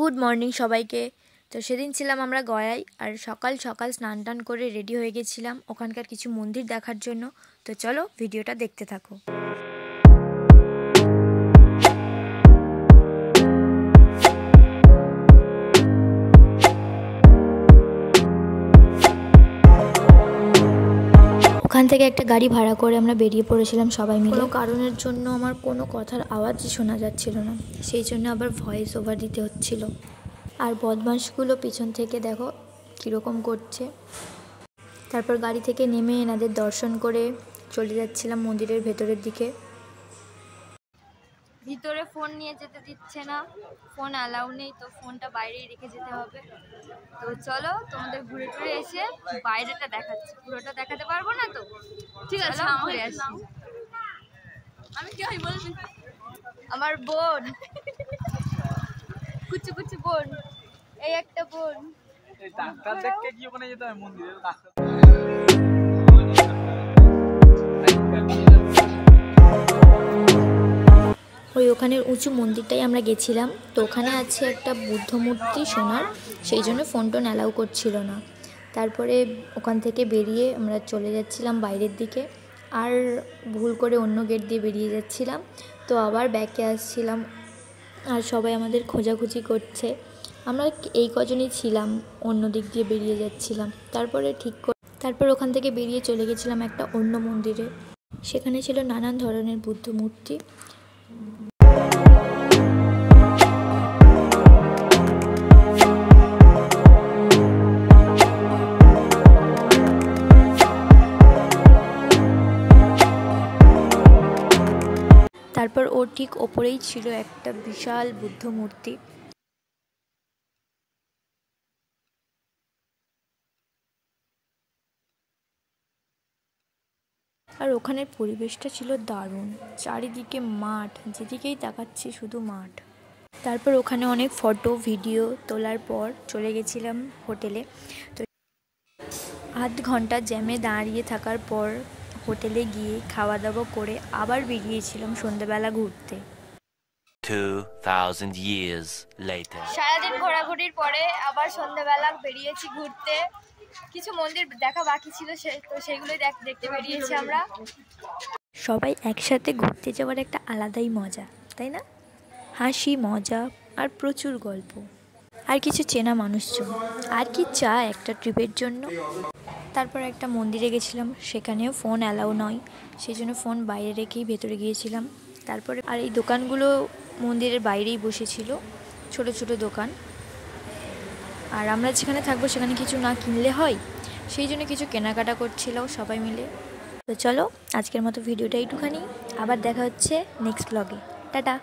Good morning সবাইকে। তো সেদিন ছিলাম আমরা গয়ায়, আর সকাল সকাল স্নান টান করে রেডি হয়ে গেছিলাম ওখানকার কিছু মন্দির দেখার জন্য। তো চলো ভিডিওটা দেখতে থাকো। ওখান থেকে একটা গাড়ি ভাড়া করে আমরা বেরিয়ে পড়েছিলাম সবাই মিলে। কোনো কারণের জন্য আমার কোনো কথার আওয়াজই শোনা যাচ্ছিল না, সেই জন্য আবার ভয়েস ওভার দিতে হচ্ছিল। আর বদমাশগুলো পিছন থেকে দেখো কীরকম করছে। তারপর গাড়ি থেকে নেমে এনাদের দর্শন করে চলে যাচ্ছিলাম মন্দিরের ভেতরের দিকে। ভিতরে ফোন নিয়ে যেতে দিচ্ছে না, ফোন অ্যালাউ নেই, তো ফোনটা বাইরেই রেখে যেতে হবে। তো চলো তোমাদের ঘুরে টুরে এসে বাইরেটা দেখাচ্ছি, পুরোটা দেখাতে পারবো না তো ঠিক আছে ঘুরে আসি। আমি কি হয় বলবি, আমার বোন, কুচু কুচু বোন, এই একটা বোন। ডাক্তার দেখতে কি ওখানে যেতে হয় মন্দিরে? ওই ওখানের উঁচু মন্দিরটাই আমরা গেছিলাম। তো ওখানে আছে একটা বুদ্ধ মূর্তি সোনার, সেই জন্য ফোন টোন অ্যালাউ করছিল না। তারপরে ওখান থেকে বেরিয়ে আমরা চলে যাচ্ছিলাম বাইরের দিকে, আর ভুল করে অন্য গেট দিয়ে বেরিয়ে যাচ্ছিলাম। তো আবার ব্যাকে আসছিলাম, আর সবাই আমাদের খোঁজাখুঁজি করছে। আমরা এই কজনই ছিলাম, অন্য দিক দিয়ে বেরিয়ে যাচ্ছিলাম। তারপর ওখান থেকে বেরিয়ে চলে গেছিলাম একটা অন্য মন্দিরে। সেখানে ছিল নানান ধরনের বুদ্ধ মূর্তি। তারপর ওর ঠিক ওপরেই ছিল একটা বিশাল বুদ্ধ মূর্তি। আর ওখানের পরিবেশটা ছিল দারুণ, চারিদিকে মাঠ, যেদিকেই তাকাচ্ছি শুধু মাঠ। তারপর ওখানে অনেক ফটো ভিডিও তোলার পর চলে গেছিলাম হোটেলে। তো আধ ঘন্টা জ্যামে দাঁড়িয়ে থাকার পর হোটেলে গিয়ে খাওয়া দাওয়া করে আবার বেরিয়েছিলাম সন্ধ্যাবেলা ঘুরতে। 2000 years later সারাদিন ঘোরাঘুরির পরে আবার সন্ধ্যাবেলা বেরিয়েছি ঘুরতে। কিছু মন্দির দেখা বাকি ছিল, তো সেগুলোই দেখতে বেরিয়েছি আমরা। সবাই একসাথে ঘুরতে যাওয়ার একটা আলাদাই মজা, তাই না? হাসি মজা আর প্রচুর গল্প, আর কিছু চেনা মানুষজন, আর কি চায় একটা ট্রিপের জন্য। তারপর একটা মন্দিরে গেছিলাম, সেখানেও ফোন অ্যালাউ নয়, সেই জন্য ফোন বাইরে রেখেই ভেতরে গিয়েছিলাম। তারপরে আর এই দোকানগুলো মন্দিরের বাইরেই বসেছিল, ছোট ছোট দোকান। আর আমরা যেখানে থাকবো সেখানে কিছু না কিনলে হয়, সেই জন্য কিছু কেনাকাটা করছিল সবাই মিলে। তো চলো আজকের মতো ভিডিওটা এইটুখানি, আবার দেখা হচ্ছে নেক্সট ব্লগে। টাটা।